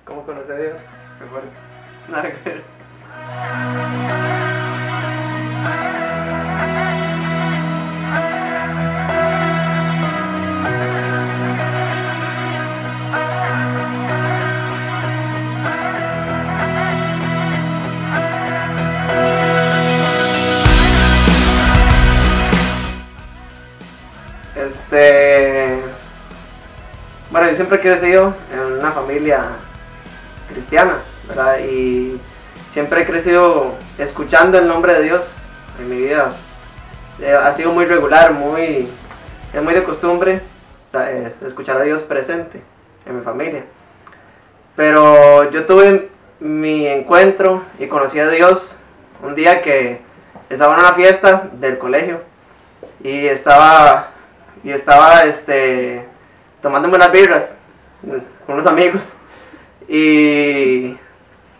¿Cómo conocí a Dios? Qué fuerte. Nada que ver. Bueno, yo siempre he crecido en una familia cristiana, ¿verdad? Y siempre he crecido escuchando el nombre de Dios en mi vida. Ha sido muy regular, es muy de costumbre escuchar a Dios presente en mi familia. Pero yo tuve mi encuentro y conocí a Dios un día que estaba en una fiesta del colegio y estaba tomándome unas birras con unos amigos y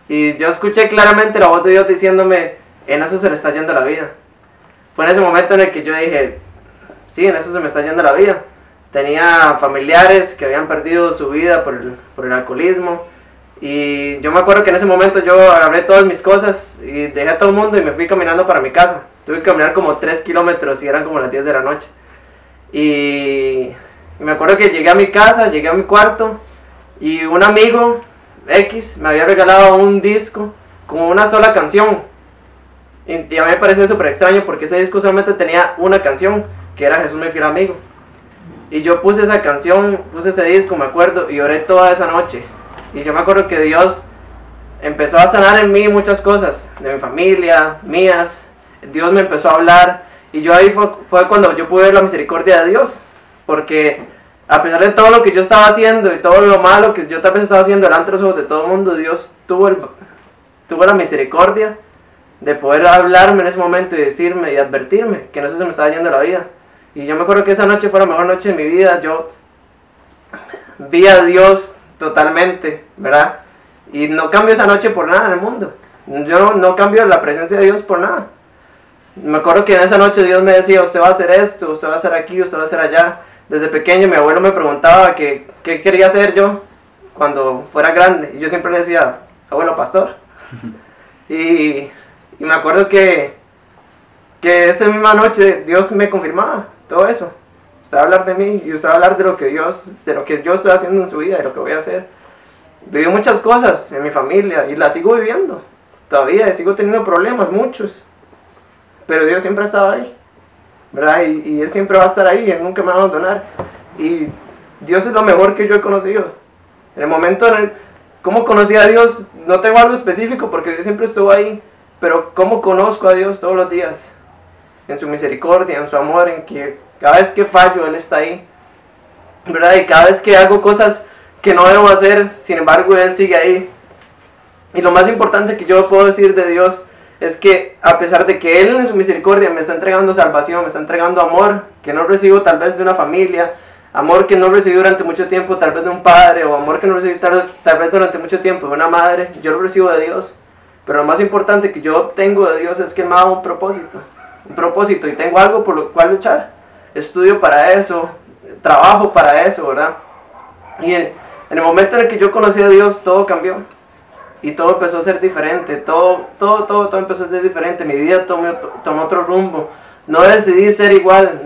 yo escuché claramente la voz de Dios diciéndome: en eso se le está yendo la vida. Fue en ese momento en el que yo dije: sí, en eso se me está yendo la vida. Tenía familiares que habían perdido su vida por el alcoholismo, y yo me acuerdo que en ese momento yo agarré todas mis cosas y dejé a todo el mundo y me fui caminando para mi casa. Tuve que caminar como 3 kilómetros y eran como las 10 de la noche. Y me acuerdo que llegué a mi casa, llegué a mi cuarto, y un amigo X me había regalado un disco con una sola canción. Y a mí me pareció súper extraño porque ese disco solamente tenía una canción, que era Jesús mi fiel amigo. Y yo puse esa canción, puse ese disco, me acuerdo, y oré toda esa noche. Y yo me acuerdo que Dios empezó a sanar en mí muchas cosas, de mi familia, mías. Dios me empezó a hablar, y yo ahí fue cuando yo pude ver la misericordia de Dios. Porque a pesar de todo lo que yo estaba haciendo y todo lo malo que yo tal vez estaba haciendo delante de los ojos de todo el mundo, Dios tuvo la misericordia de poder hablarme en ese momento y decirme y advertirme que no se me estaba yendo la vida. Y yo me acuerdo que esa noche fue la mejor noche de mi vida. Yo vi a Dios totalmente, ¿verdad? Y no cambio esa noche por nada en el mundo. Yo no cambio la presencia de Dios por nada. Me acuerdo que en esa noche Dios me decía: usted va a hacer esto, usted va a hacer aquí, usted va a hacer allá. Desde pequeño mi abuelo me preguntaba qué quería hacer yo cuando fuera grande. Y yo siempre le decía: abuelo, pastor. Y me acuerdo que esa misma noche Dios me confirmaba todo eso. Usted va a hablar de mí y usted va a hablar de lo que yo estoy haciendo en su vida, de lo que voy a hacer. Viví muchas cosas en mi familia y las sigo viviendo todavía, y sigo teniendo problemas, muchos. Pero Dios siempre ha estado ahí, ¿verdad? Y Él siempre va a estar ahí, Él nunca me va a abandonar. Y Dios es lo mejor que yo he conocido. En el momento ¿cómo conocí a Dios? No tengo algo específico porque Dios siempre estuvo ahí. Pero ¿cómo conozco a Dios todos los días? En su misericordia, en su amor, en que cada vez que fallo Él está ahí, ¿verdad? Y cada vez que hago cosas que no debo hacer, sin embargo Él sigue ahí. Y lo más importante que yo puedo decir de Dios es que a pesar de que Él en su misericordia me está entregando salvación, me está entregando amor que no recibo tal vez de una familia, amor que no recibí durante mucho tiempo tal vez de un padre, o amor que no recibí tal vez durante mucho tiempo de una madre, yo lo recibo de Dios. Pero lo más importante que yo obtengo de Dios es que Él me da un propósito, y tengo algo por lo cual luchar. Estudio para eso, trabajo para eso, ¿verdad? Y en el momento en el que yo conocí a Dios, todo cambió. Y todo empezó a ser diferente, todo empezó a ser diferente. Mi vida tomó otro rumbo. No decidí ser igual,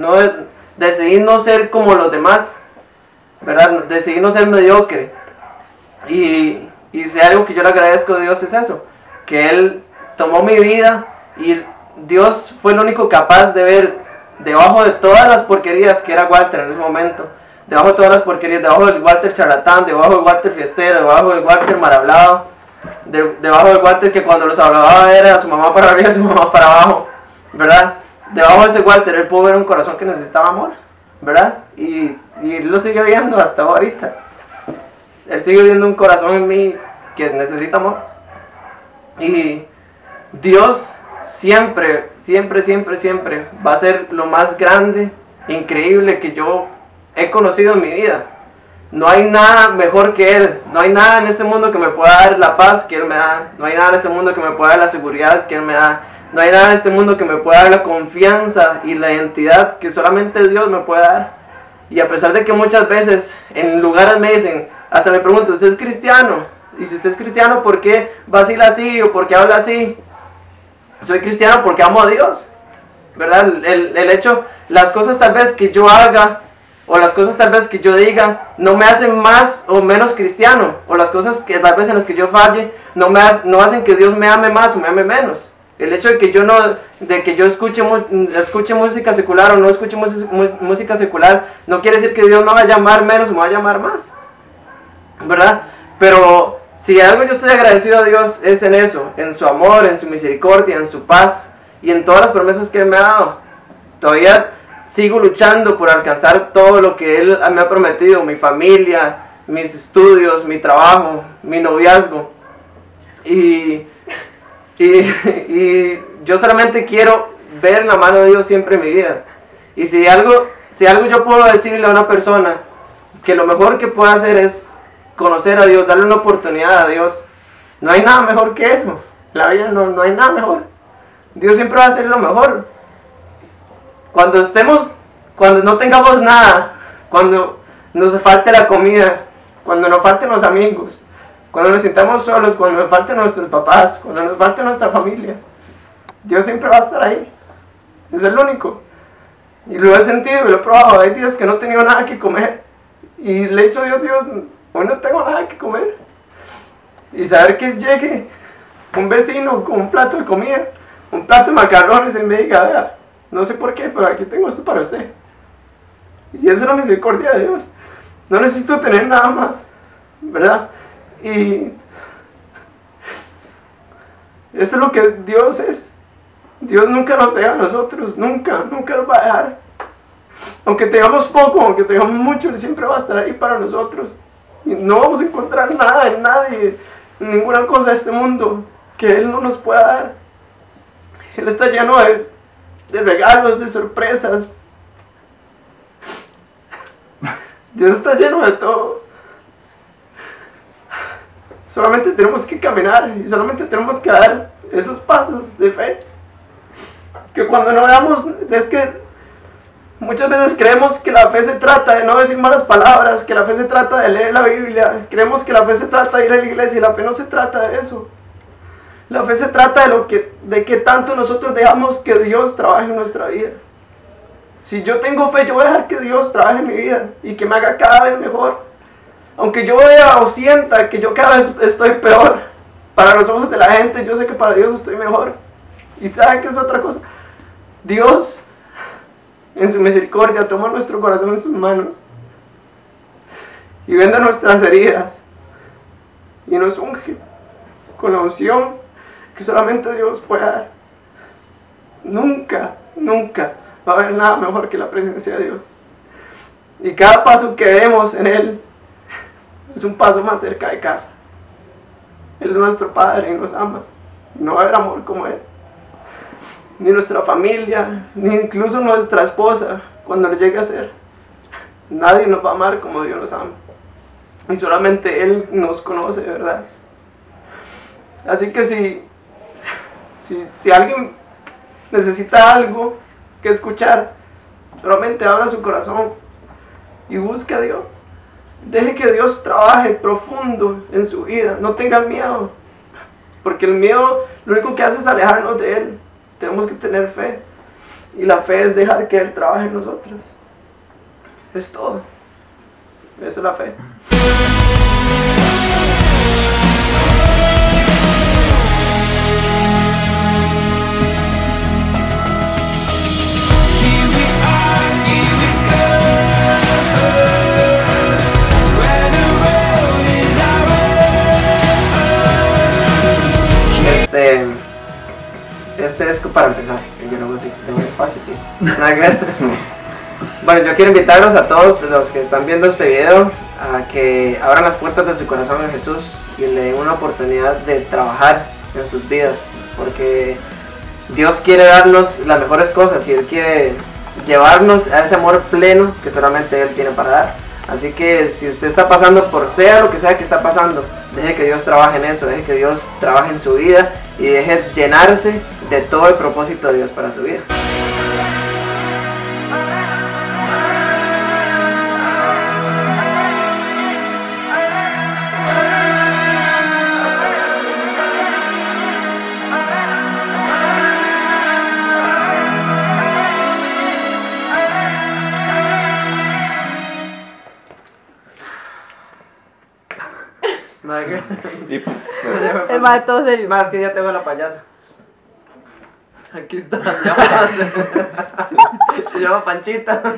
decidí no ser como los demás, ¿verdad? Decidí no ser mediocre. Y si algo que yo le agradezco a Dios es eso, que Él tomó mi vida, y Dios fue el único capaz de ver debajo de todas las porquerías que era Walter en ese momento, debajo de todas las porquerías, debajo del Walter charlatán, debajo del Walter fiestero, debajo del Walter mal hablado, debajo del Walter que cuando los hablaba era su mamá para arriba y su mamá para abajo, ¿verdad? Debajo de ese Walter Él pudo ver un corazón que necesitaba amor, ¿verdad? Y Él lo sigue viendo hasta ahorita. Él sigue viendo un corazón en mí que necesita amor. Y Dios siempre va a ser lo más grande, increíble que yo he conocido en mi vida. No hay nada mejor que Él. No hay nada en este mundo que me pueda dar la paz que Él me da. No hay nada en este mundo que me pueda dar la seguridad que Él me da. No hay nada en este mundo que me pueda dar la confianza y la identidad que solamente Dios me puede dar. Y a pesar de que muchas veces en lugares me dicen: Hasta me pregunto, ¿usted es cristiano? Y si usted es cristiano, ¿por qué vacila así o por qué habla así? Soy cristiano porque amo a Dios, ¿verdad? El hecho, las cosas tal vez que yo haga o las cosas tal vez que yo diga no me hacen más o menos cristiano, o las cosas que tal vez en las que yo falle no hacen que Dios me ame más o me ame menos. El hecho de que yo escuche música secular o no escuche música secular no quiere decir que Dios me va a llamar menos o me va a llamar más, ¿verdad? Pero si algo yo estoy agradecido a Dios es en eso, en su amor, en su misericordia, en su paz y en todas las promesas que Él me ha dado. Todavía sigo luchando por alcanzar todo lo que Él me ha prometido, mi familia, mis estudios, mi trabajo, mi noviazgo. Y yo solamente quiero ver la mano de Dios siempre en mi vida. Y si algo yo puedo decirle a una persona, que lo mejor que puede hacer es conocer a Dios, darle una oportunidad a Dios. No hay nada mejor que eso. En la vida no hay nada mejor. Dios siempre va a hacer lo mejor. Cuando no tengamos nada, cuando nos falte la comida, cuando nos falten los amigos, cuando nos sintamos solos, cuando nos falten nuestros papás, cuando nos falte nuestra familia, Dios siempre va a estar ahí. Es el único. Y lo he sentido y lo he probado. Hay días que no he tenido nada que comer y le he dicho a Dios, hoy no tengo nada que comer. Y saber que llegue un vecino con un plato de comida, un plato de macarrones y me diga, vea, no sé por qué, pero aquí tengo esto para usted. Y eso es la misericordia de Dios. No necesito tener nada más, ¿verdad? Y eso es lo que Dios es. Dios nunca nos deja a nosotros, nunca nos va a dejar. Aunque tengamos poco, aunque tengamos mucho, Él siempre va a estar ahí para nosotros. Y no vamos a encontrar nada en nadie, en ninguna cosa de este mundo que Él no nos pueda dar. Él está lleno de regalos, de sorpresas. Dios está lleno de todo. Solamente tenemos que caminar y solamente tenemos que dar esos pasos de fe. Que cuando no veamos, es que muchas veces creemos que la fe se trata de no decir malas palabras, que la fe se trata de leer la Biblia, creemos que la fe se trata de ir a la iglesia y la fe no se trata de eso. La fe se trata de que tanto nosotros dejamos que Dios trabaje en nuestra vida. Si yo tengo fe, yo voy a dejar que Dios trabaje en mi vida y que me haga cada vez mejor. Aunque yo vea o sienta que yo cada vez estoy peor, para los ojos de la gente, yo sé que para Dios estoy mejor. ¿Y saben qué es otra cosa? Dios, en su misericordia, toma nuestro corazón en sus manos y venda nuestras heridas y nos unge con la unción que solamente Dios puede dar. Nunca va a haber nada mejor que la presencia de Dios. Y cada paso que demos en Él es un paso más cerca de casa. Él es nuestro Padre y nos ama. No va a haber amor como Él. Ni nuestra familia, ni incluso nuestra esposa, cuando lo llegue a ser. Nadie nos va a amar como Dios nos ama. Y solamente Él nos conoce, ¿verdad? Así que si alguien necesita algo que escuchar, solamente abra su corazón y busque a Dios. Deje que Dios trabaje profundo en su vida. No tengan miedo, porque el miedo lo único que hace es alejarnos de Él. Tenemos que tener fe, y la fe es dejar que Él trabaje en nosotros. Es todo. Eso es la fe. Este es para empezar, yo luego sí, tengo espacio, sí. Bueno, yo quiero invitarlos a todos los que están viendo este video a que abran las puertas de su corazón a Jesús y le den una oportunidad de trabajar en sus vidas, porque Dios quiere darnos las mejores cosas y Él quiere llevarnos a ese amor pleno que solamente Él tiene para dar. Así que si usted está pasando por sea lo que sea que está pasando, deje que Dios trabaje en eso, deje que Dios trabaje en su vida y deje llenarse de todo el propósito de Dios para su vida. Nada que... Y, El mae todo serio. Más que ya tengo la payasa. Aquí está, se llama Panchita.